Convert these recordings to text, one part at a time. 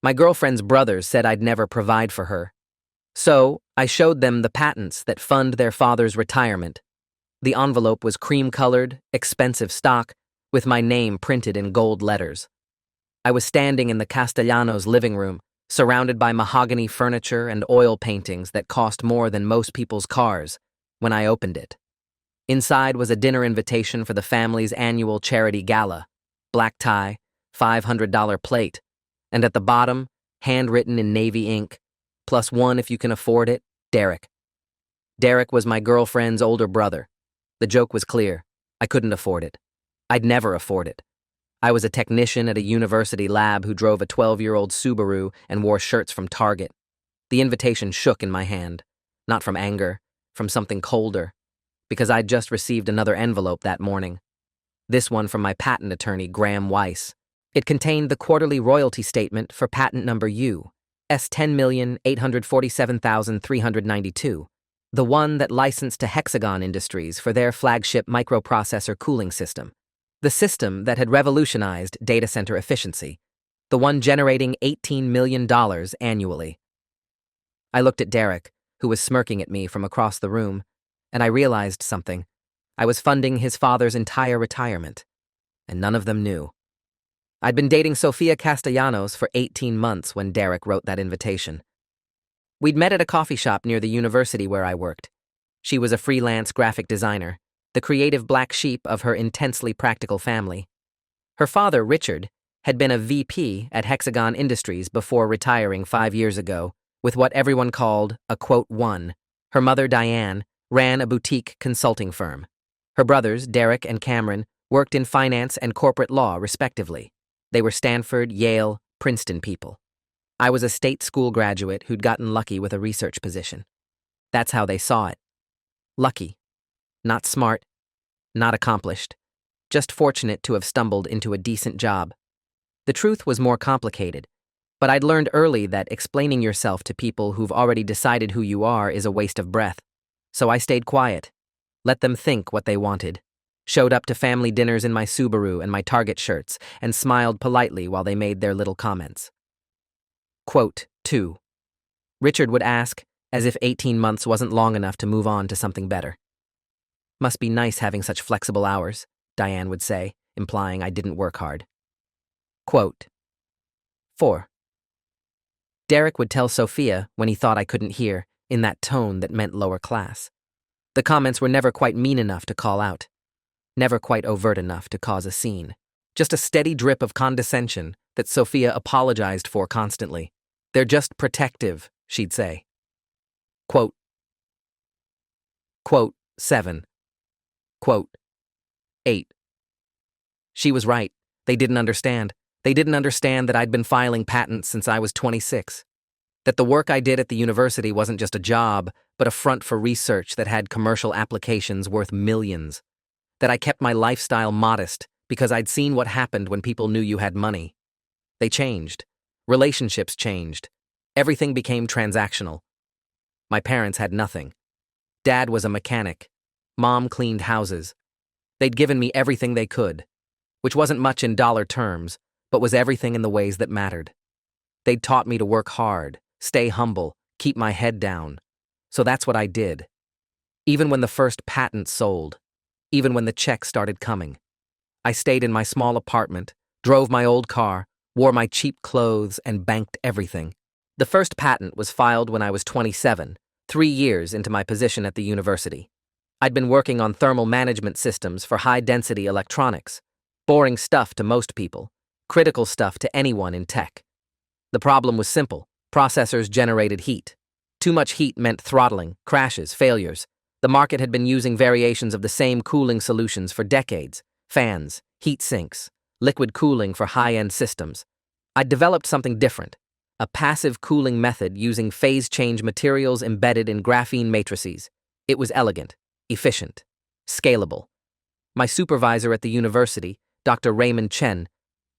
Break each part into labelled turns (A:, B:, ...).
A: My girlfriend's brothers said I'd never provide for her. So, I showed them the patents that fund their father's retirement. The envelope was cream-colored, expensive stock, with my name printed in gold letters. I was standing in the Castellanos' living room, surrounded by mahogany furniture and oil paintings that cost more than most people's cars, when I opened it. Inside was a dinner invitation for the family's annual charity gala, black tie, $500 plate, and at the bottom, handwritten in navy ink, +1 if you can afford it, Derek. Derek was my girlfriend's older brother. The joke was clear. I couldn't afford it. I'd never afford it. I was a technician at a university lab who drove a 12-year-old Subaru and wore shirts from Target. The invitation shook in my hand, not from anger, from something colder, because I'd just received another envelope that morning. This one from my patent attorney, Graham Weiss. It contained the quarterly royalty statement for patent number U, S10,847,392, the one that licensed to Hexagon Industries for their flagship microprocessor cooling system, the system that had revolutionized data center efficiency, the one generating $18 million annually. I looked at Derek, who was smirking at me from across the room, and I realized something. I was funding his father's entire retirement, and none of them knew. I'd been dating Sofia Castellanos for 18 months when Derek wrote that invitation. We'd met at a coffee shop near the university where I worked. She was a freelance graphic designer, the creative black sheep of her intensely practical family. Her father, Richard, had been a VP at Hexagon Industries before retiring 5 years ago, with what everyone called a quote one. Her mother, Diane, ran a boutique consulting firm. Her brothers, Derek and Cameron, worked in finance and corporate law, respectively. They were Stanford, Yale, Princeton people. I was a state school graduate who'd gotten lucky with a research position. That's how they saw it. Lucky. Not smart. Not accomplished. Just fortunate to have stumbled into a decent job. The truth was more complicated, but I'd learned early that explaining yourself to people who've already decided who you are is a waste of breath. So I stayed quiet. Let them think what they wanted. Showed up to family dinners in my Subaru and my Target shirts, and smiled politely while they made their little comments. Quote 2. Richard would ask, as if 18 months wasn't long enough to move on to something better. Must be nice having such flexible hours, Diane would say, implying I didn't work hard. Quote 4. Derek would tell Sophia when he thought I couldn't hear, in that tone that meant lower class. The comments were never quite mean enough to call out. Never quite overt enough to cause a scene. Just a steady drip of condescension that Sophia apologized for constantly. They're just protective, she'd say. Quote 7. Quote 8. She was right. They didn't understand. They didn't understand that I'd been filing patents since I was 26. That the work I did at the university wasn't just a job, but a front for research that had commercial applications worth millions. That I kept my lifestyle modest because I'd seen what happened when people knew you had money. They changed. Relationships changed. Everything became transactional. My parents had nothing. Dad was a mechanic. Mom cleaned houses. They'd given me everything they could, which wasn't much in dollar terms, but was everything in the ways that mattered. They'd taught me to work hard, stay humble, keep my head down. So that's what I did. Even when the first patent sold, even when the checks started coming. I stayed in my small apartment, drove my old car, wore my cheap clothes, and banked everything. The first patent was filed when I was 27, 3 years into my position at the university. I'd been working on thermal management systems for high-density electronics. Boring stuff to most people, critical stuff to anyone in tech. The problem was simple. Processors generated heat. Too much heat meant throttling, crashes, failures. The market had been using variations of the same cooling solutions for decades. Fans, heat sinks, liquid cooling for high-end systems. I'd developed something different. A passive cooling method using phase-change materials embedded in graphene matrices. It was elegant, efficient, scalable. My supervisor at the university, Dr. Raymond Chen,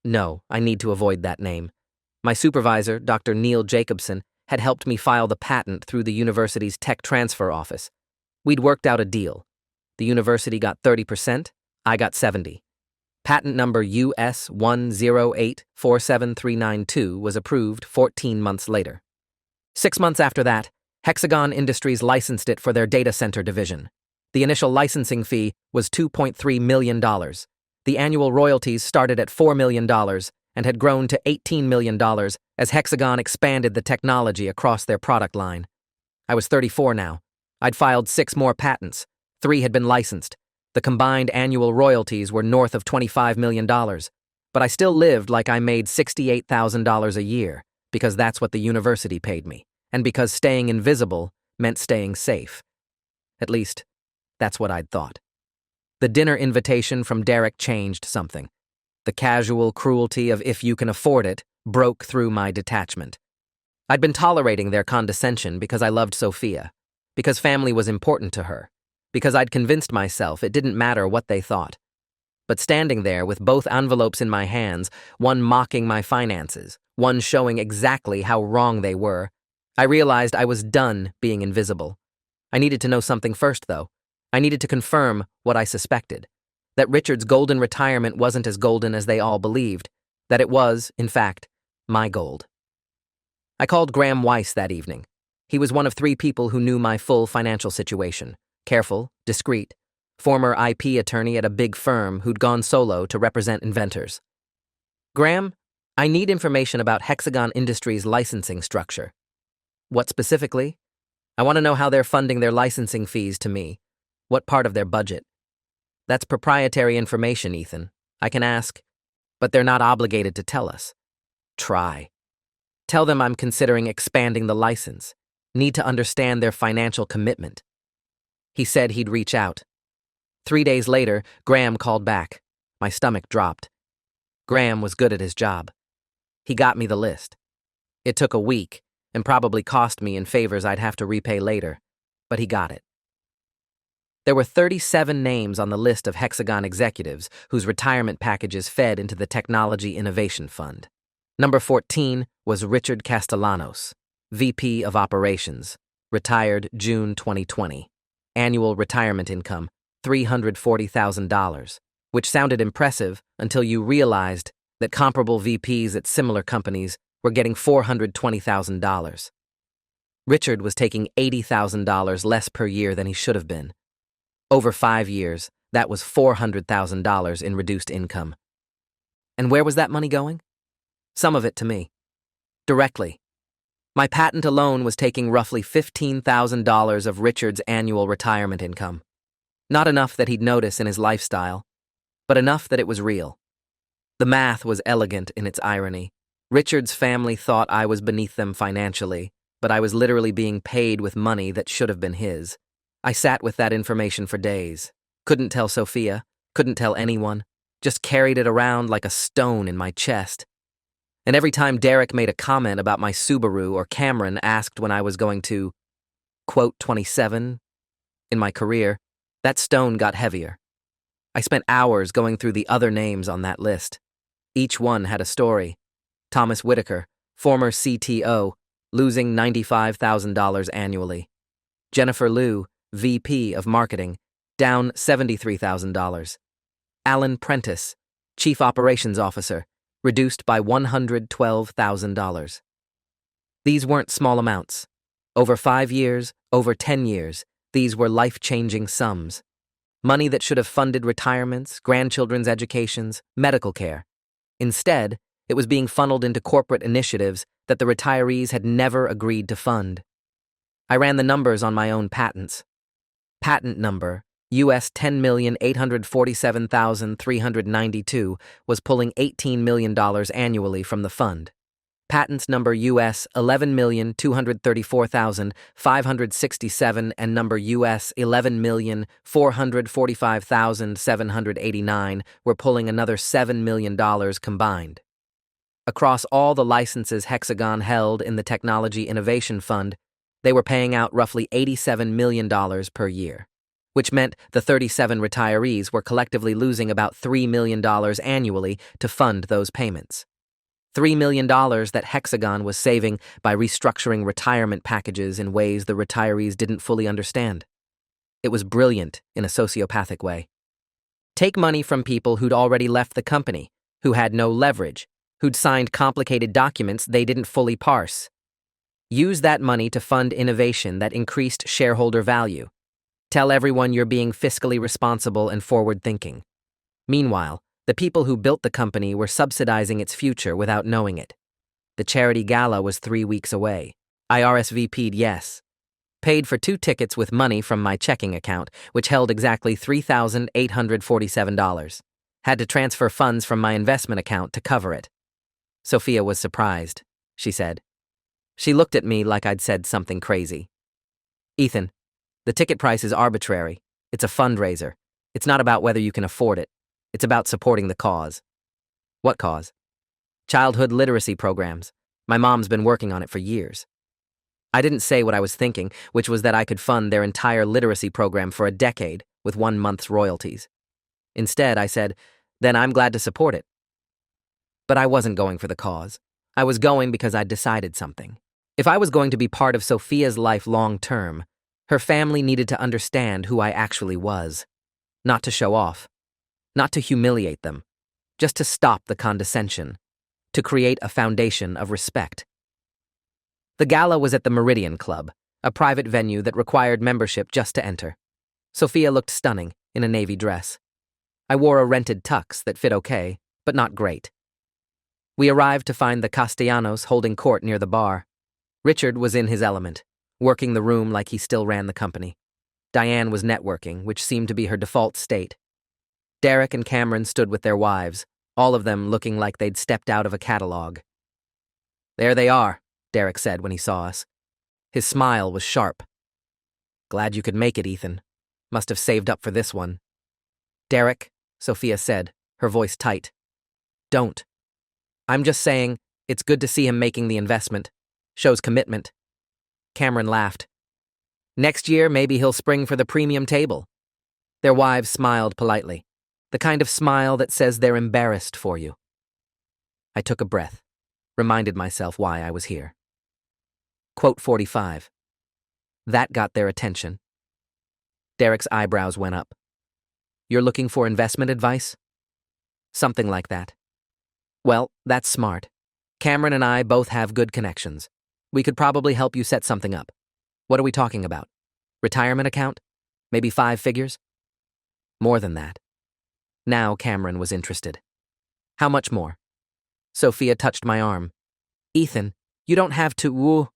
A: no, I need to avoid that name. My supervisor, Dr. Neil Jacobson, had helped me file the patent through the university's tech transfer office. We'd worked out a deal. The university got 30%, I got 70%. Patent number US 108-47392 was approved 14 months later. 6 months after that, Hexagon Industries licensed it for their data center division. The initial licensing fee was $2.3 million. The annual royalties started at $4 million and had grown to $18 million as Hexagon expanded the technology across their product line. I was 34 now. I'd filed 6 more patents. 3 had been licensed. The combined annual royalties were north of $25 million. But I still lived like I made $68,000 a year, because that's what the university paid me, and because staying invisible meant staying safe. At least, that's what I'd thought. The dinner invitation from Derek changed something. The casual cruelty of "if you can afford it" broke through my detachment. I'd been tolerating their condescension because I loved Sophia, because family was important to her, because I'd convinced myself it didn't matter what they thought. But standing there with both envelopes in my hands, one mocking my finances, one showing exactly how wrong they were, I realized I was done being invisible. I needed to know something first, though. I needed to confirm what I suspected, that Richard's golden retirement wasn't as golden as they all believed, that it was, in fact, my gold. I called Graham Weiss that evening. He was one of 3 people who knew my full financial situation. Careful, discreet, former IP attorney at a big firm who'd gone solo to represent inventors. "Graham, I need information about Hexagon Industries' licensing structure." "What specifically?" "I want to know how they're funding their licensing fees to me. What part of their budget?" "That's proprietary information, Ethan. I can ask, but they're not obligated to tell us." "Try. Tell them I'm considering expanding the license. Need to understand their financial commitment." He said he'd reach out. 3 days later, Graham called back. My stomach dropped. Graham was good at his job. He got me the list. It took a week, and probably cost me in favors I'd have to repay later, but he got it. There were 37 names on the list of Hexagon executives whose retirement packages fed into the Technology Innovation Fund. Number 14 was Richard Castellanos, VP of Operations, retired June 2020. Annual retirement income, $340,000, which sounded impressive until you realized that comparable VPs at similar companies were getting $420,000. Richard was taking $80,000 less per year than he should have been. Over 5 years, that was $400,000 in reduced income. And where was that money going? Some of it to me. Directly. My patent alone was taking roughly $15,000 of Richard's annual retirement income. Not enough that he'd notice in his lifestyle, but enough that it was real. The math was elegant in its irony. Richard's family thought I was beneath them financially, but I was literally being paid with money that should have been his. I sat with that information for days. Couldn't tell Sophia, couldn't tell anyone, just carried it around like a stone in my chest. And every time Derek made a comment about my Subaru or Cameron asked when I was going to, quote 27, in my career, that stone got heavier. I spent hours going through the other names on that list. Each one had a story. Thomas Whitaker, former CTO, losing $95,000 annually. Jennifer Liu, VP of Marketing, down $73,000. Alan Prentice, Chief Operations Officer, reduced by $112,000. These weren't small amounts. Over 5 years, over 10 years, these were life-changing sums. Money that should have funded retirements, grandchildren's educations, medical care. Instead, it was being funneled into corporate initiatives that the retirees had never agreed to fund. I ran the numbers on my own patents. Patent number US 10,847,392 was pulling $18 million annually from the fund. Patents number US 11,234,567 and number US 11,445,789 were pulling another $7 million combined. Across all the licenses Hexagon held in the Technology Innovation Fund, they were paying out roughly $87 million per year, which meant the 37 retirees were collectively losing about $3 million annually to fund those payments. $3 million that Hexagon was saving by restructuring retirement packages in ways the retirees didn't fully understand. It was brilliant in a sociopathic way. Take money from people who'd already left the company, who had no leverage, who'd signed complicated documents they didn't fully parse. Use that money to fund innovation that increased shareholder value. Tell everyone you're being fiscally responsible and forward-thinking. Meanwhile, the people who built the company were subsidizing its future without knowing it. The charity gala was 3 weeks away. I RSVP'd yes. Paid for 2 tickets with money from my checking account, which held exactly $3,847. Had to transfer funds from my investment account to cover it. Sophia was surprised, she said. She looked at me like I'd said something crazy. Ethan, the ticket price is arbitrary. It's a fundraiser. It's not about whether you can afford it. It's about supporting the cause. What cause? Childhood literacy programs. My mom's been working on it for years. I didn't say what I was thinking, which was that I could fund their entire literacy program for a decade with 1 month's royalties. Instead, I said, then I'm glad to support it. But I wasn't going for the cause. I was going because I'd decided something. If I was going to be part of Sophia's life long term, her family needed to understand who I actually was. Not to show off. Not to humiliate them. Just to stop the condescension. To create a foundation of respect. The gala was at the Meridian Club, a private venue that required membership just to enter. Sophia looked stunning in a navy dress. I wore a rented tux that fit okay, but not great. We arrived to find the Castellanos holding court near the bar. Richard was in his element, working the room like he still ran the company. Diane was networking, which seemed to be her default state. Derek and Cameron stood with their wives, all of them looking like they'd stepped out of a catalog. There they are, Derek said when he saw us. His smile was sharp. Glad you could make it, Ethan. Must have saved up for this one. Derek, Sophia said, her voice tight. Don't. I'm just saying, it's good to see him making the investment. Shows commitment. Cameron laughed. Next year, maybe he'll spring for the premium table. Their wives smiled politely, the kind of smile that says they're embarrassed for you. I took a breath, reminded myself why I was here. Quote 45. That got their attention. Derek's eyebrows went up. You're looking for investment advice? Something like that. Well, that's smart. Cameron and I both have good connections. We could probably help you set something up. What are we talking about? Retirement account? Maybe 5 figures? More than that. Now Cameron was interested. How much more? Sophia touched my arm. Ethan, you don't have to woo.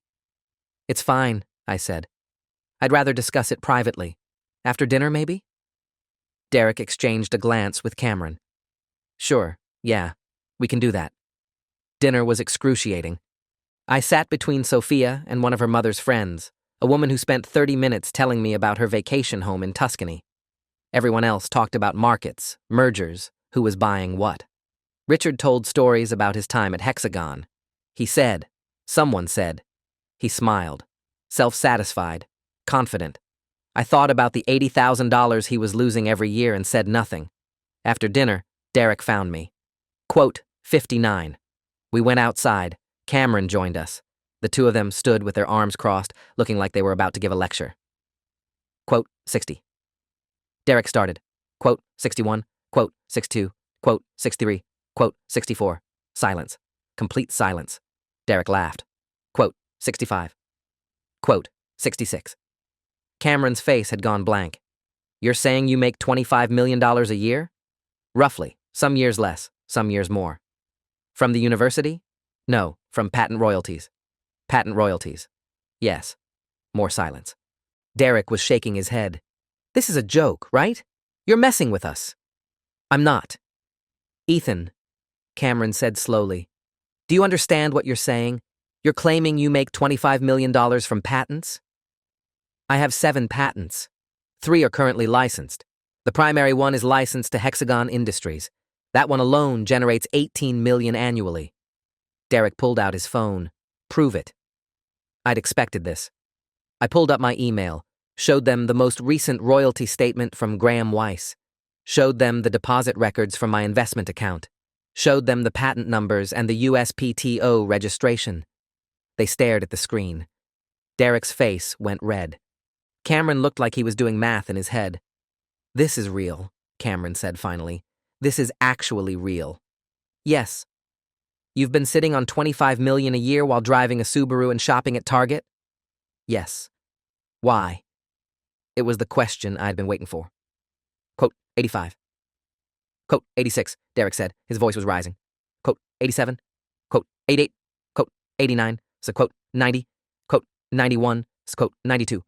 A: It's fine, I said. I'd rather discuss it privately. After dinner, maybe? Derek exchanged a glance with Cameron. Sure, yeah, we can do that. Dinner was excruciating. I sat between Sophia and one of her mother's friends, a woman who spent 30 minutes telling me about her vacation home in Tuscany. Everyone else talked about markets, mergers, who was buying what. Richard told stories about his time at Hexagon. He said, someone said. He smiled, self-satisfied, confident. I thought about the $80,000 he was losing every year and said nothing. After dinner, Derek found me. Quote 59. We went outside. Cameron joined us. The two of them stood with their arms crossed, looking like they were about to give a lecture. Quote 60. Derek started. Quote 61. Quote 62. Quote 63. Quote 64. Silence. Complete silence. Derek laughed. Quote 65. Quote 66. Cameron's face had gone blank. You're saying you make $25 million a year? Roughly. Some years less, some years more. From the university? No, from patent royalties. Patent royalties. Yes. More silence. Derek was shaking his head. This is a joke, right? You're messing with us. I'm not. Ethan, Cameron said slowly, do you understand what you're saying? You're claiming you make $25 million from patents? I have 7 patents. 3 are currently licensed. The primary one is licensed to Hexagon Industries. That one alone generates $18 million annually. Derek pulled out his phone. Prove it. I'd expected this. I pulled up my email, showed them the most recent royalty statement from Graham Weiss, showed them the deposit records from my investment account, showed them the patent numbers and the USPTO registration. They stared at the screen. Derek's face went red. Cameron looked like he was doing math in his head. This is real. Cameron said finally. This is actually real. Yes. You've been sitting on $25 million a year while driving a Subaru and shopping at Target? Yes. Why? It was the question I'd been waiting for. Quote, 85. Quote, 86, Derek said. His voice was rising. Quote, 87. Quote, 88. Quote, 89. So quote, 90. Quote, 91. So quote, 92.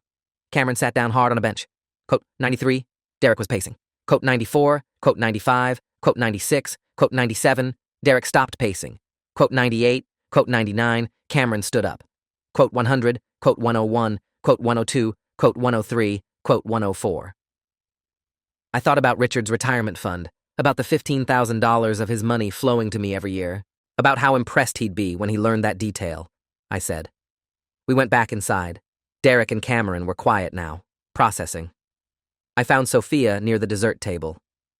A: Cameron sat down hard on a bench. Quote, 93. Derek was pacing. Quote, 94. Quote, 95. Quote, 96. Quote, 97. Derek stopped pacing. Quote, 98. Quote, 99. Cameron stood up. Quote, 100. Quote, 101. Quote, 102. Quote, 103. Quote, 104. I thought about Richard's retirement fund, about the $15,000 of his money flowing to me every year, about how impressed he'd be when he learned that detail, I said. We went back inside. Derek and Cameron were quiet now, processing. I found Sophia near the dessert table.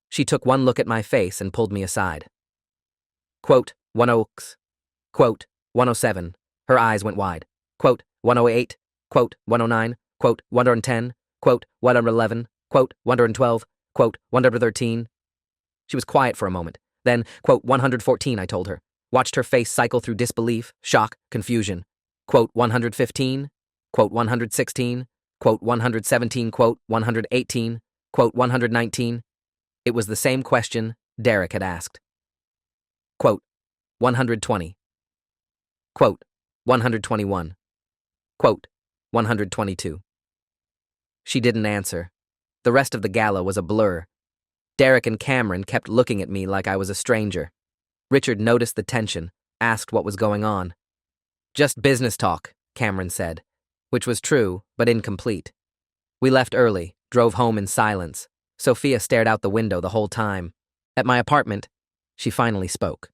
A: She took one look at my face and pulled me aside. Quote, 10. Quote, 107. Her eyes went wide. Quote, 108. Quote, 109. Quote, 110. Quote, 111. Quote, 112. Quote, 113. She was quiet for a moment. Then, quote, 114, I told her. Watched her face cycle through disbelief, shock, confusion. Quote, 115. Quote, 116. Quote, 117. Quote, 118. Quote, 119. It was the same question Derek had asked. Quote, 120. Quote, 121. Quote, 122. She didn't answer. The rest of the gala was a blur. Derek and Cameron kept looking at me like I was a stranger. Richard noticed the tension, asked what was going on. Just business talk, Cameron said, which was true, but incomplete. We left early, drove home in silence. Sophia stared out the window the whole time. At my apartment, she finally spoke.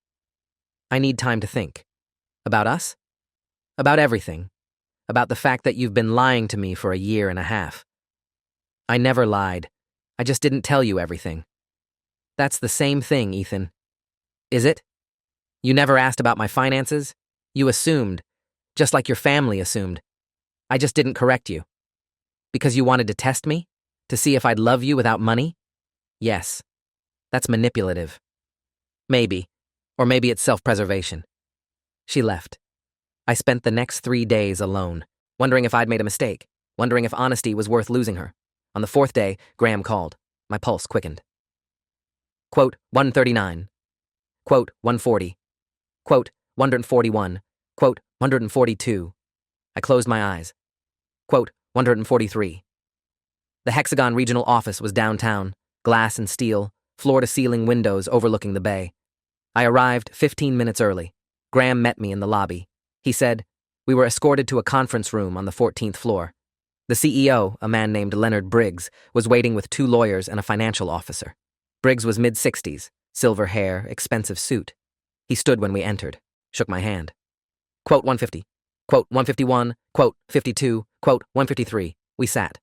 A: I need time to think. About us? About everything. About the fact that you've been lying to me for a year and a half. I never lied. I just didn't tell you everything. That's the same thing, Ethan. Is it? You never asked about my finances? You assumed, just like your family assumed. I just didn't correct you. Because you wanted to test me? To see if I'd love you without money? Yes. That's manipulative. Maybe. Or maybe it's self-preservation. She left. I spent the next 3 days alone, wondering if I'd made a mistake, wondering if honesty was worth losing her. On the 4th day, Graham called. My pulse quickened. Quote, 139. Quote, 140. Quote, 141. Quote, 142. I closed my eyes. Quote, 143. The Hexagon regional office was downtown, glass and steel, floor-to-ceiling windows overlooking the bay. I arrived 15 minutes early. Graham met me in the lobby. He said, we were escorted to a conference room on the 14th floor. The CEO, a man named Leonard Briggs, was waiting with 2 lawyers and a financial officer. Briggs was mid-60s, silver hair, expensive suit. He stood when we entered, shook my hand. Quote 150, quote 151, quote 52, quote 153. We sat.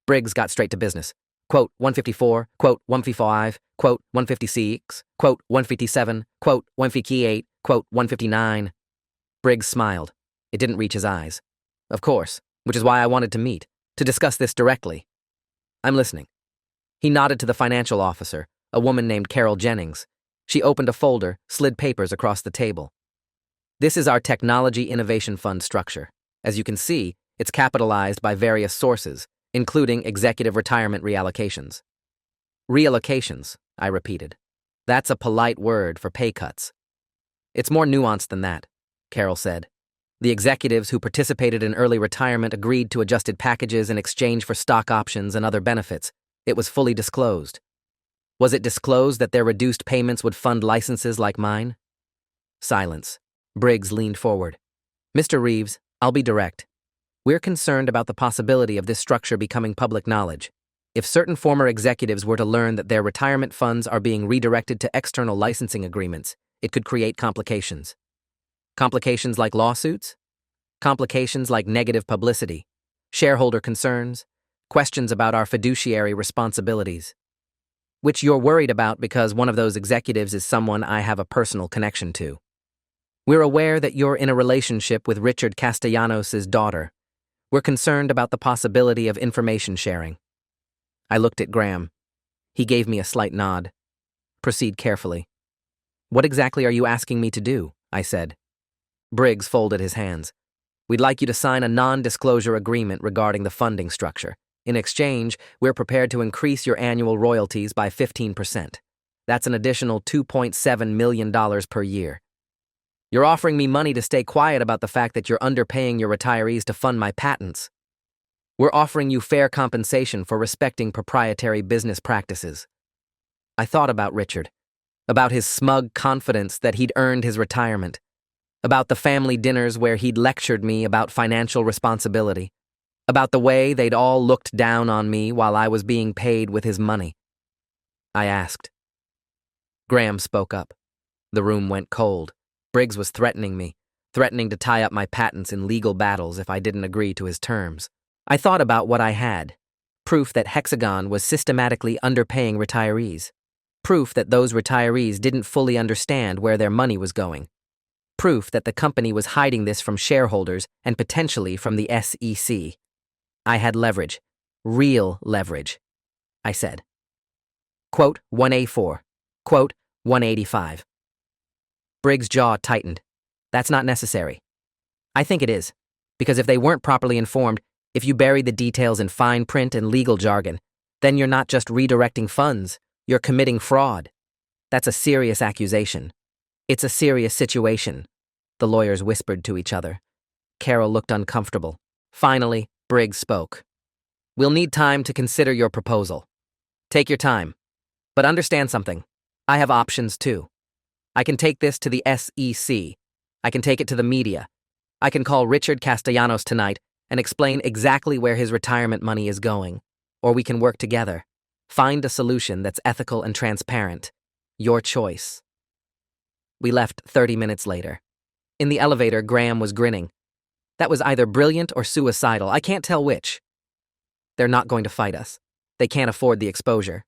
A: Briggs got straight to business. Quote 154, quote 155, quote 156, quote 157, quote 158, quote 159. Briggs smiled. It didn't reach his eyes. Of course, which is why I wanted to meet, to discuss this directly. I'm listening. He nodded to the financial officer, a woman named Carol Jennings. She opened a folder, slid papers across the table. This is our Technology Innovation Fund structure. As you can see, it's capitalized by various sources, including executive retirement reallocations. Reallocations, I repeated. That's a polite word for pay cuts. It's more nuanced than that, Carol said. The executives who participated in early retirement agreed to adjusted packages in exchange for stock options and other benefits. It was fully disclosed. Was it disclosed that their reduced payments would fund licenses like mine? Silence. Briggs leaned forward. Mr. Reeves, I'll be direct. We're concerned about the possibility of this structure becoming public knowledge. If certain former executives were to learn that their retirement funds are being redirected to external licensing agreements, it could create complications. Complications like lawsuits? Complications like negative publicity, shareholder concerns, questions about our fiduciary responsibilities. Which you're worried about because one of those executives is someone I have a personal connection to. We're aware that you're in a relationship with Richard Castellanos' daughter. We're concerned about the possibility of information sharing. I looked at Graham. He gave me a slight nod. Proceed carefully. What exactly are you asking me to do? I said. Briggs folded his hands. We'd like you to sign a non-disclosure agreement regarding the funding structure. In exchange, we're prepared to increase your annual royalties by 15%. That's an additional $2.7 million per year. You're offering me money to stay quiet about the fact that you're underpaying your retirees to fund my patents. We're offering you fair compensation for respecting proprietary business practices. I thought about Richard, about his smug confidence that he'd earned his retirement, about the family dinners where he'd lectured me about financial responsibility, about the way they'd all looked down on me while I was being paid with his money. I asked. Graham spoke up. The room went cold. Briggs was threatening me, threatening to tie up my patents in legal battles if I didn't agree to his terms. I thought about what I had. Proof that Hexagon was systematically underpaying retirees. Proof that those retirees didn't fully understand where their money was going. Proof that the company was hiding this from shareholders and potentially from the SEC. I had leverage. Real leverage. I said. Quote 1A4. Quote 185. Briggs' jaw tightened. That's not necessary. I think it is. Because if they weren't properly informed, if you buried the details in fine print and legal jargon, then you're not just redirecting funds, you're committing fraud. That's a serious accusation. It's a serious situation. The lawyers whispered to each other. Carol looked uncomfortable. Finally, Briggs spoke. We'll need time to consider your proposal. Take your time. But understand something. I have options too. I can take this to the SEC. I can take it to the media. I can call Richard Castellanos tonight and explain exactly where his retirement money is going. Or we can work together. Find a solution that's ethical and transparent. Your choice. We left 30 minutes later. In the elevator, Graham was grinning. That was either brilliant or suicidal. I can't tell which. They're not going to fight us. They can't afford the exposure.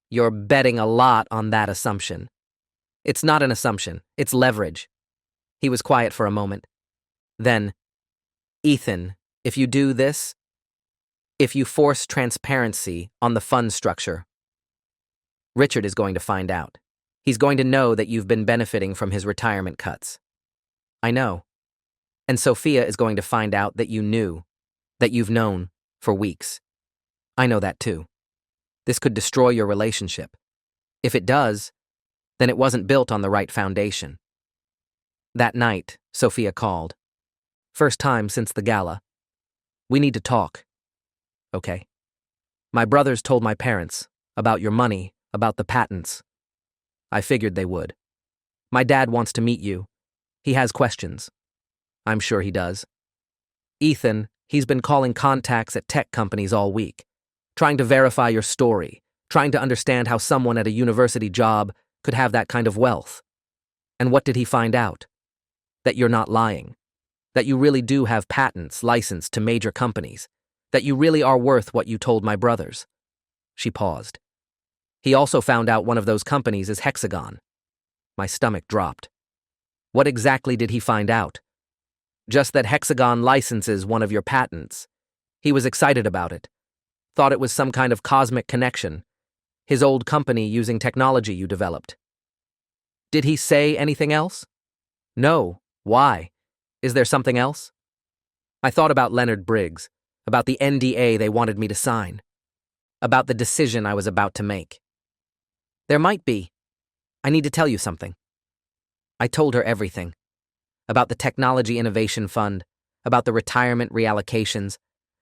A: You're betting a lot on that assumption. It's not an assumption. It's leverage. He was quiet for a moment. Then, Ethan, if you do this, if you force transparency on the fund structure, Richard is going to find out. He's going to know that you've been benefiting from his retirement cuts. I know. And Sophia is going to find out that you knew, that you've known for weeks. I know that too. This could destroy your relationship. If it does, then it wasn't built on the right foundation. That night, Sophia called. First time since the gala. We need to talk. Okay. My brothers told my parents about your money, about the patents. I figured they would. My dad wants to meet you. He has questions. I'm sure he does. Ethan, he's been calling contacts at tech companies all week, trying to verify your story, trying to understand how someone at a university job could have that kind of wealth. And what did he find out? That you're not lying. That you really do have patents licensed to major companies. That you really are worth what you told my brothers. She paused. He also found out one of those companies is Hexagon. My stomach dropped. What exactly did he find out? Just that Hexagon licenses one of your patents. He was excited about it. Thought it was some kind of cosmic connection. His old company using technology you developed. Did he say anything else? No. Why? Is there something else? I thought about Leonard Briggs, about the NDA they wanted me to sign, about the decision I was about to make. There might be. I need to tell you something. I told her everything. About the Technology Innovation Fund, about the retirement reallocations,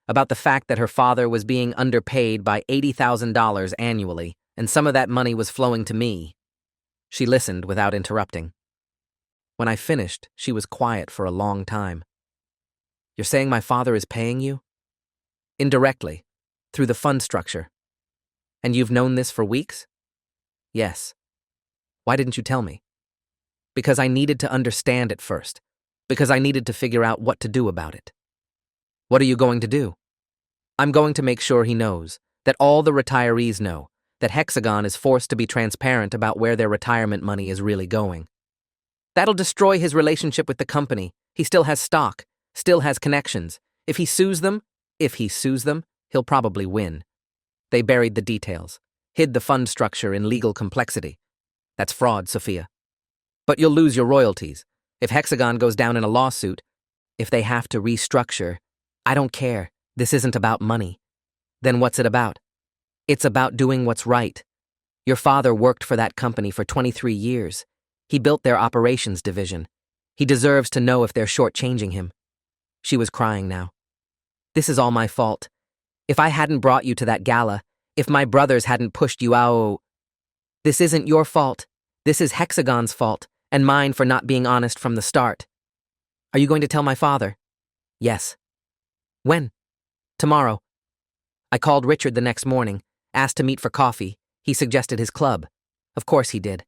A: about the fact that her father was being underpaid by $80,000 annually, and some of that money was flowing to me. She listened without interrupting. When I finished, she was quiet for a long time. You're saying my father is paying you? Indirectly, through the fund structure. And you've known this for weeks? Yes. Why didn't you tell me? Because I needed to understand it first. Because I needed to figure out what to do about it. What are you going to do? I'm going to make sure he knows, that all the retirees know, that Hexagon is forced to be transparent about where their retirement money is really going. That'll destroy his relationship with the company. He still has stock, still has connections. If he sues them, he'll probably win. They buried the details. hid the fund structure in legal complexity. That's fraud, Sophia. But you'll lose your royalties. If Hexagon goes down in a lawsuit, if they have to restructure, I don't care. This isn't about money. Then what's it about? It's about doing what's right. Your father worked for that company for 23 years. He built their operations division. He deserves to know if they're shortchanging him. She was crying now. This is all my fault. If I hadn't brought you to that gala, if my brothers hadn't pushed you out, this isn't your fault. This is Hexagon's fault, and mine for not being honest from the start. Are you going to tell my father? Yes. When? Tomorrow. I called Richard the next morning, asked to meet for coffee. He suggested his club. Of course he did.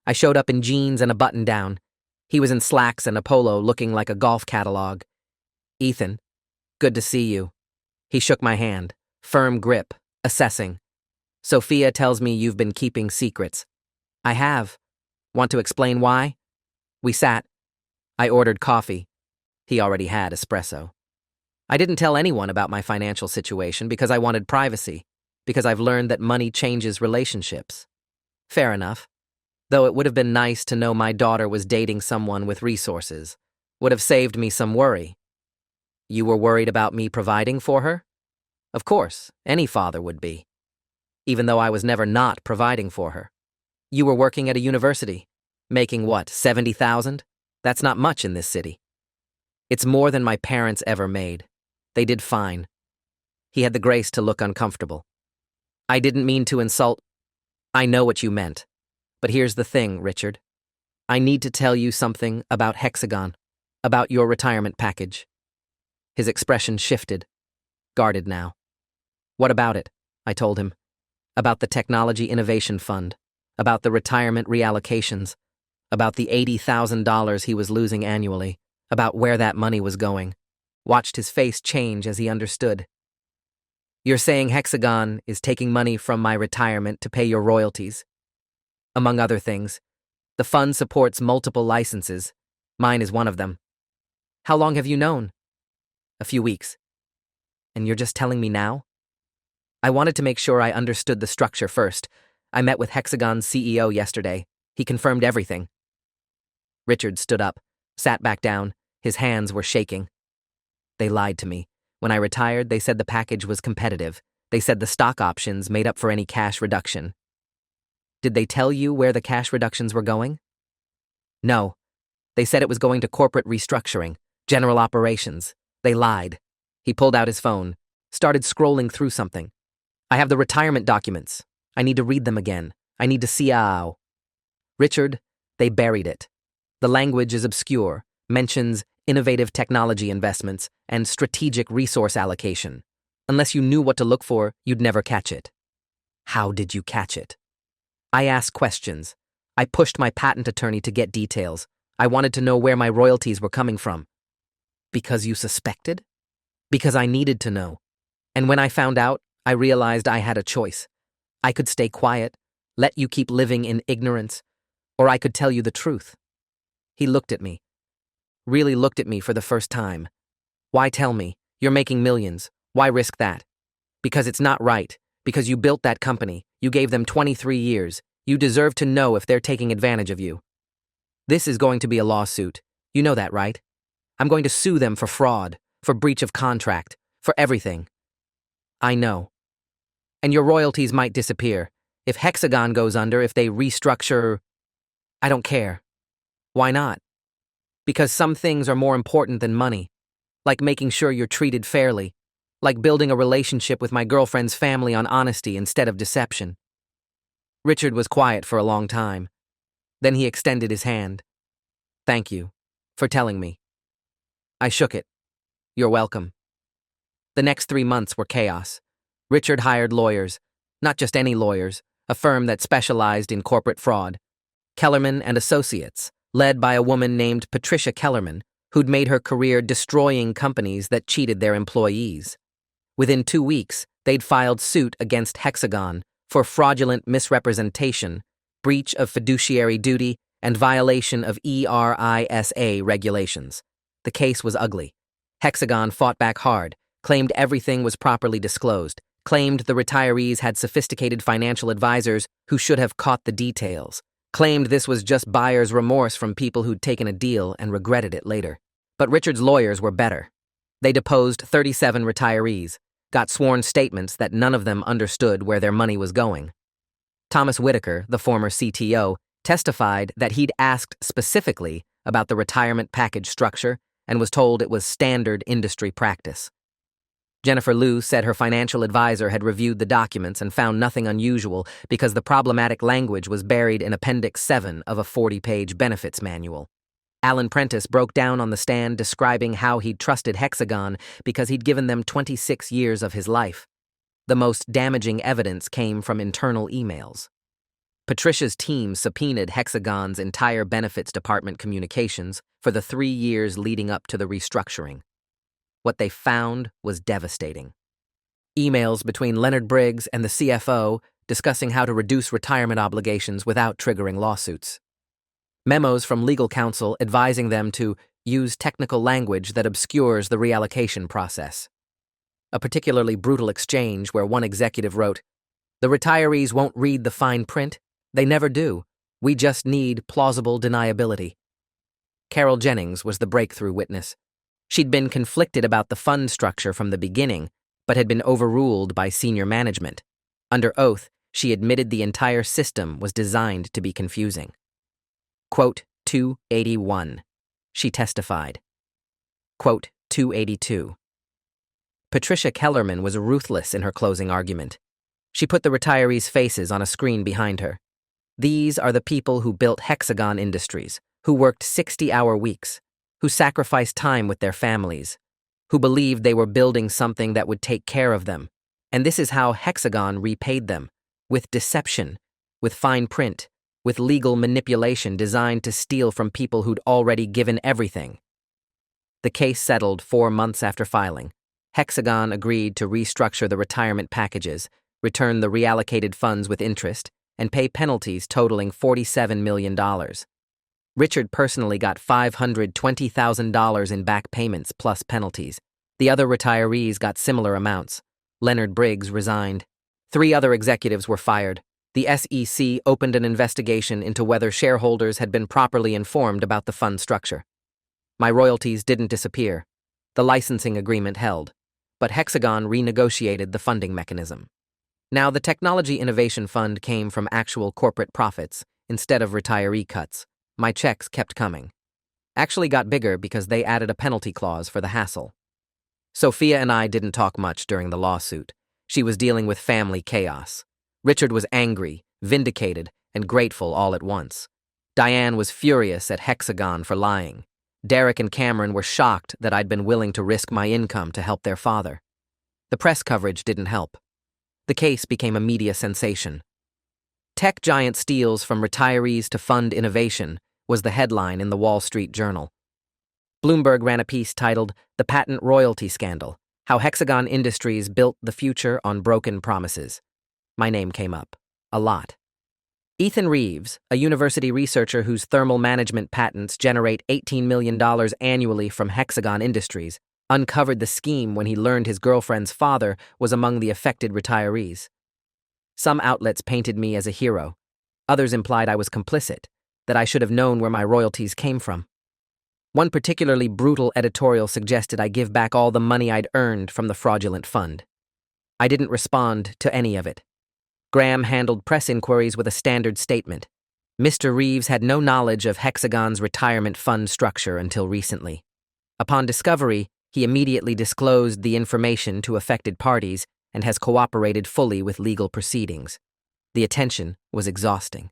A: I showed up in jeans and a button-down. He was in slacks and a polo, looking like a golf catalog. Ethan, good to see you. He shook my hand, firm grip, assessing. Sophia tells me you've been keeping secrets. I have. Want to explain why? We sat. I ordered coffee. He already had espresso. I didn't tell anyone about my financial situation because I wanted privacy, because I've learned that money changes relationships. Fair enough. Though it would have been nice to know my daughter was dating someone with resources. Would have saved me some worry. You were worried about me providing for her? Of course, any father would be. Even though I was never not providing for her. You were working at a university, making what, 70,000? That's not much in this city. It's more than my parents ever made. They did fine. He had the grace to look uncomfortable. I didn't mean to insult. I know what you meant. But here's the thing, Richard. I need to tell you something about Hexagon, about your retirement package. His expression shifted, guarded now. What about it? I told him. About the Technology Innovation Fund, about the retirement reallocations, about the $80,000 he was losing annually, about where that money was going. Watched his face change as he understood. You're saying Hexagon is taking money from my retirement to pay your royalties? Among other things, the fund supports multiple licenses. Mine is one of them. How long have you known? A few weeks. And you're just telling me now? I wanted to make sure I understood the structure first. I met with Hexagon's CEO yesterday. He confirmed everything. Richard stood up, sat back down. His hands were shaking. They lied to me. When I retired, they said the package was competitive. They said the stock options made up for any cash reduction. Did they tell you where the cash reductions were going? No. They said it was going to corporate restructuring, general operations. They lied. He pulled out his phone, started scrolling through something. I have the retirement documents. I need to read them again. I need to see how. Richard, they buried it. The language is obscure, mentions innovative technology investments and strategic resource allocation. Unless you knew what to look for, you'd never catch it. How did you catch it? I asked questions. I pushed my patent attorney to get details. I wanted to know where my royalties were coming from. Because you suspected? Because I needed to know. And when I found out, I realized I had a choice. I could stay quiet, let you keep living in ignorance, or I could tell you the truth. He looked at me. Really looked at me for the first time. Why tell me? You're making millions. Why risk that? Because it's not right. Because you built that company. You gave them 23 years. You deserve to know if they're taking advantage of you. This is going to be a lawsuit. You know that, right? I'm going to sue them for fraud, for breach of contract, for everything. I know. And your royalties might disappear. If Hexagon goes under, if they restructure, I don't care. Why not? Because some things are more important than money. Like making sure you're treated fairly. Like building a relationship with my girlfriend's family on honesty instead of deception. Richard was quiet for a long time. Then he extended his hand. Thank you for telling me. I shook it. You're welcome. The next 3 months were chaos. Richard hired lawyers, not just any lawyers, a firm that specialized in corporate fraud. Kellerman and Associates, led by a woman named Patricia Kellerman, who'd made her career destroying companies that cheated their employees. Within 2 weeks, they'd filed suit against Hexagon for fraudulent misrepresentation, breach of fiduciary duty, and violation of ERISA regulations. The case was ugly. Hexagon fought back hard, claimed everything was properly disclosed, claimed the retirees had sophisticated financial advisors who should have caught the details, claimed this was just buyer's remorse from people who'd taken a deal and regretted it later. But Richard's lawyers were better. They deposed 37 retirees, got sworn statements that none of them understood where their money was going. Thomas Whitaker, the former CTO, testified that he'd asked specifically about the retirement package structure and was told it was standard industry practice. Jennifer Liu said her financial advisor had reviewed the documents and found nothing unusual because the problematic language was buried in Appendix 7 of a 40-page benefits manual. Alan Prentice broke down on the stand describing how he'd trusted Hexagon because he'd given them 26 years of his life. The most damaging evidence came from internal emails. Patricia's team subpoenaed Hexagon's entire benefits department communications for the 3 years leading up to the restructuring. What they found was devastating. Emails between Leonard Briggs and the CFO discussing how to reduce retirement obligations without triggering lawsuits. Memos from legal counsel advising them to use technical language that obscures the reallocation process. A particularly brutal exchange where one executive wrote, "The retirees won't read the fine print. They never do. We just need plausible deniability." Carol Jennings was the breakthrough witness. She'd been conflicted about the fund structure from the beginning, but had been overruled by senior management. Under oath, she admitted the entire system was designed to be confusing. Quote 281. She testified. Quote 282. Patricia Kellerman was ruthless in her closing argument. She put the retirees' faces on a screen behind her. These are the people who built Hexagon Industries, who worked 60-hour weeks, who sacrificed time with their families, who believed they were building something that would take care of them. And this is how Hexagon repaid them, with deception, with fine print, with legal manipulation designed to steal from people who'd already given everything. The case settled 4 months after filing. Hexagon agreed to restructure the retirement packages, return the reallocated funds with interest, and pay penalties totaling $47 million. Richard personally got $520,000 in back payments plus penalties. The other retirees got similar amounts. Leonard Briggs resigned. 3 other executives were fired. The SEC opened an investigation into whether shareholders had been properly informed about the fund structure. My royalties didn't disappear. The licensing agreement held, but Hexagon renegotiated the funding mechanism. Now, the Technology Innovation Fund came from actual corporate profits instead of retiree cuts. My checks kept coming. Actually got bigger because they added a penalty clause for the hassle. Sophia and I didn't talk much during the lawsuit. She was dealing with family chaos. Richard was angry, vindicated, and grateful all at once. Diane was furious at Hexagon for lying. Derek and Cameron were shocked that I'd been willing to risk my income to help their father. The press coverage didn't help. The case became a media sensation. Tech giant steals from retirees to fund innovation was the headline in the Wall Street Journal. Bloomberg ran a piece titled "The Patent Royalty Scandal: How Hexagon Industries Built the Future on Broken Promises." My name came up. A lot. Ethan Reeves, a university researcher whose thermal management patents generate $18 million annually from Hexagon Industries, uncovered the scheme when he learned his girlfriend's father was among the affected retirees. Some outlets painted me as a hero. Others implied I was complicit, that I should have known where my royalties came from. One particularly brutal editorial suggested I give back all the money I'd earned from the fraudulent fund. I didn't respond to any of it. Graham handled press inquiries with a standard statement. Mr. Reeves had no knowledge of Hexagon's retirement fund structure until recently. Upon discovery, he immediately disclosed the information to affected parties and has cooperated fully with legal proceedings. The attention was exhausting.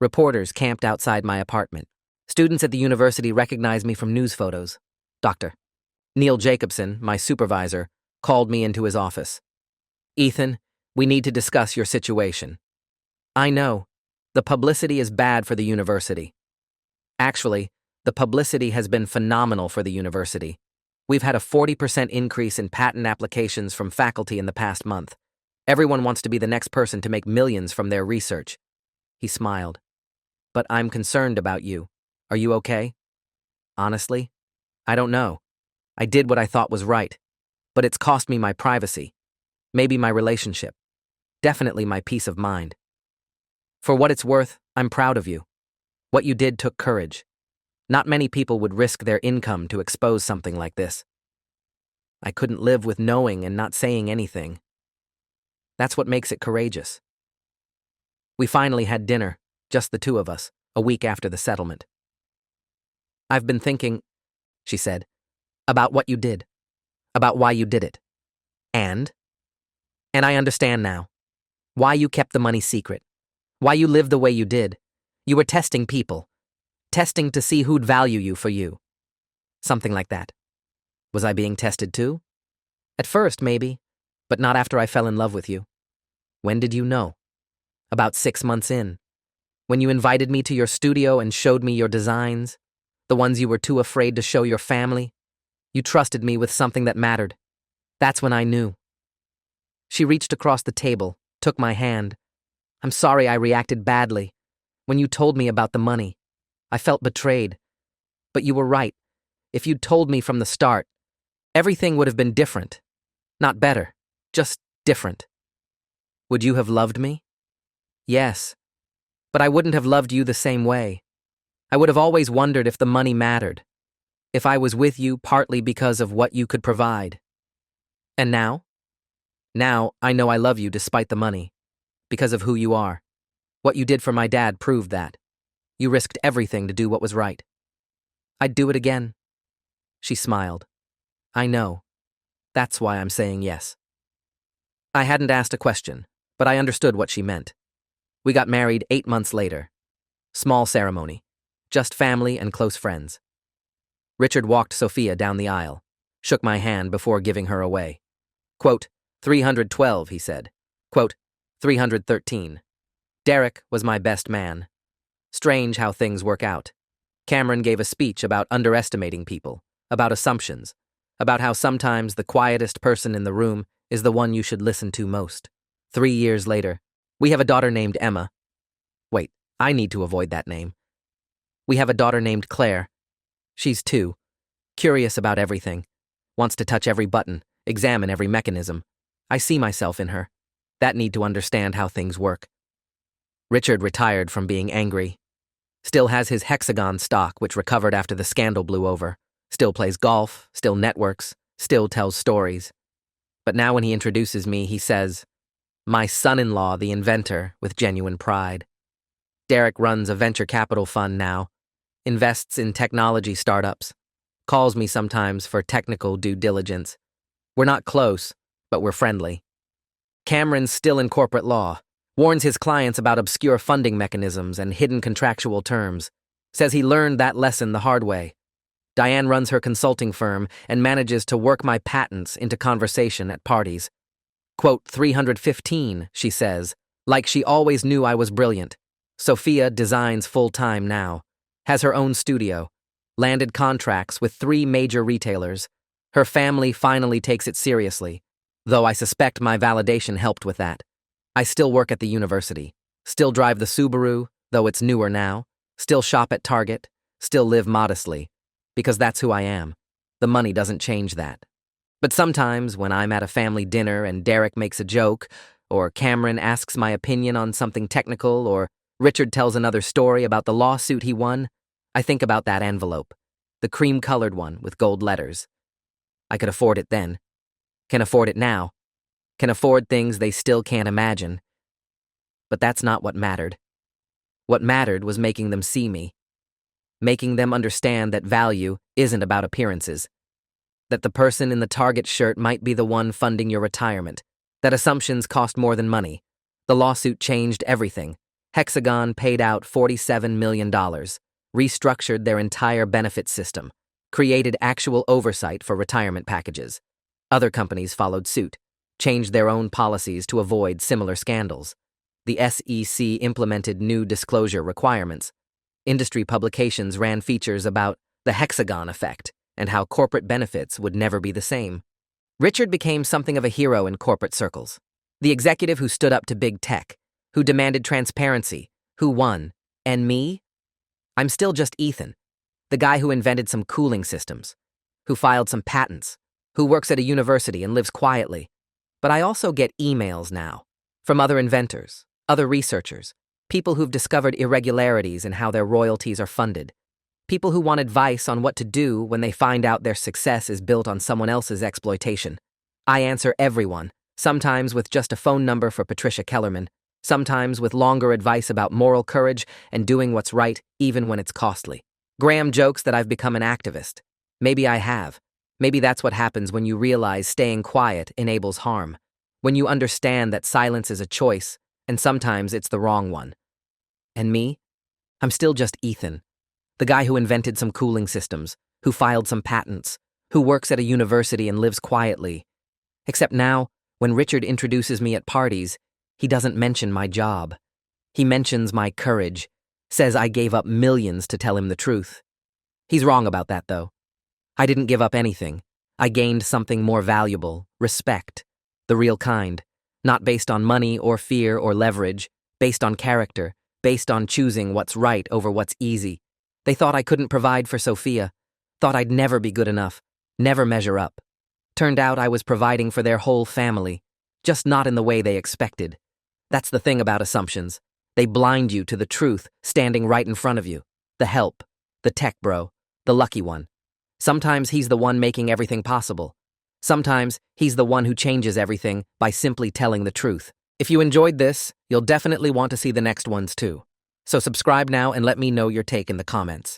A: Reporters camped outside my apartment. Students at the university recognized me from news photos. Dr. Neil Jacobson, my supervisor, called me into his office. "Ethan, we need to discuss your situation." "I know. The publicity is bad for the university." Actually, the publicity has been phenomenal for the university. We've had a 40% increase in patent applications from faculty in the past month. Everyone wants to be the next person to make millions from their research. He smiled. "But I'm concerned about you. Are you okay?" "Honestly, I don't know. I did what I thought was right, but it's cost me my privacy. Maybe my relationship. Definitely my peace of mind. For what it's worth, I'm proud of you. What you did took courage. Not many people would risk their income to expose something like this. I couldn't live with knowing and not saying anything. That's what makes it courageous. We finally had dinner, just the two of us, a week after the settlement. I've been thinking, she said, about what you did, about why you did it. And I understand now. Why you kept the money secret. Why you lived the way you did. You were testing people. Testing to see who'd value you for you. Something like that. Was I being tested too? At first, maybe, but not after I fell in love with you. When did you know? About 6 months in. When you invited me to your studio and showed me your designs, the ones you were too afraid to show your family. You trusted me with something that mattered. That's when I knew. She reached across the table, took my hand. I'm sorry I reacted badly. When you told me about the money, I felt betrayed. But you were right. If you'd told me from the start, everything would have been different. Not better, just different. Would you have loved me? Yes. But I wouldn't have loved you the same way. I would have always wondered if the money mattered. If I was with you partly because of what you could provide. And now? Now, I know I love you despite the money. Because of who you are. What you did for my dad proved that. You risked everything to do what was right. I'd do it again. She smiled. I know. That's why I'm saying yes. I hadn't asked a question, but I understood what she meant. We got married 8 months later. Small ceremony. Just family and close friends. Richard walked Sophia down the aisle, shook my hand before giving her away. Quote, 312, he said. Quote, 313. Derek was my best man. Strange how things work out. Cameron gave a speech about underestimating people, about assumptions, about how sometimes the quietest person in the room is the one you should listen to most. 3 years later, we have a daughter named Emma. Wait, I need to avoid that name. We have a daughter named Claire. She's 2, curious about everything, wants to touch every button, examine every mechanism. I see myself in her. That need to understand how things work. Richard retired from being angry. Still has his Hexagon stock, which recovered after the scandal blew over. Still plays golf, still networks, still tells stories. But now when he introduces me, he says, my son-in-law, the inventor, with genuine pride. Derek runs a venture capital fund now, invests in technology startups, calls me sometimes for technical due diligence. We're not close, but we're friendly. Cameron's still in corporate law, warns his clients about obscure funding mechanisms and hidden contractual terms, says he learned that lesson the hard way. Diane runs her consulting firm and manages to work my patents into conversation at parties. Quote, 315, she says, like she always knew I was brilliant. Sophia designs full-time now, has her own studio, landed contracts with 3 major retailers. Her family finally takes it seriously, though I suspect my validation helped with that. I still work at the university, still drive the Subaru, though it's newer now, still shop at Target, still live modestly, because that's who I am. The money doesn't change that. But sometimes, when I'm at a family dinner and Derek makes a joke, or Cameron asks my opinion on something technical, or Richard tells another story about the lawsuit he won, I think about that envelope, the cream-colored one with gold letters. I could afford it then. Can afford it now. Can afford things they still can't imagine. But that's not what mattered. What mattered was making them see me. Making them understand that value isn't about appearances. That the person in the Target shirt might be the one funding your retirement. That assumptions cost more than money. The lawsuit changed everything. Hexagon paid out $47 million, restructured their entire benefit system, created actual oversight for retirement packages. Other companies followed suit, changed their own policies to avoid similar scandals. The SEC implemented new disclosure requirements. Industry publications ran features about the Hexagon effect and how corporate benefits would never be the same. Richard became something of a hero in corporate circles. The executive who stood up to big tech, who demanded transparency, who won. And me? I'm still just Ethan, the guy who invented some cooling systems, who filed some patents, who works at a university and lives quietly. But I also get emails now from other inventors, other researchers, people who've discovered irregularities in how their royalties are funded, people who want advice on what to do when they find out their success is built on someone else's exploitation. I answer everyone, sometimes with just a phone number for Patricia Kellerman, sometimes with longer advice about moral courage and doing what's right even when it's costly. Graham jokes that I've become an activist. Maybe I have. Maybe that's what happens when you realize staying quiet enables harm, when you understand that silence is a choice, and sometimes it's the wrong one. And me? I'm still just Ethan, the guy who invented some cooling systems, who filed some patents, who works at a university and lives quietly. Except now, when Richard introduces me at parties, he doesn't mention my job. He mentions my courage, says I gave up millions to tell him the truth. He's wrong about that, though. I didn't give up anything. I gained something more valuable, respect, the real kind, not based on money or fear or leverage, based on character, based on choosing what's right over what's easy. They thought I couldn't provide for Sophia, thought I'd never be good enough, never measure up. Turned out I was providing for their whole family, just not in the way they expected. That's the thing about assumptions. They blind you to the truth standing right in front of you. The help, the tech bro, the lucky one. Sometimes he's the one making everything possible. Sometimes he's the one who changes everything by simply telling the truth. If you enjoyed this, you'll definitely want to see the next ones too. So subscribe now and let me know your take in the comments.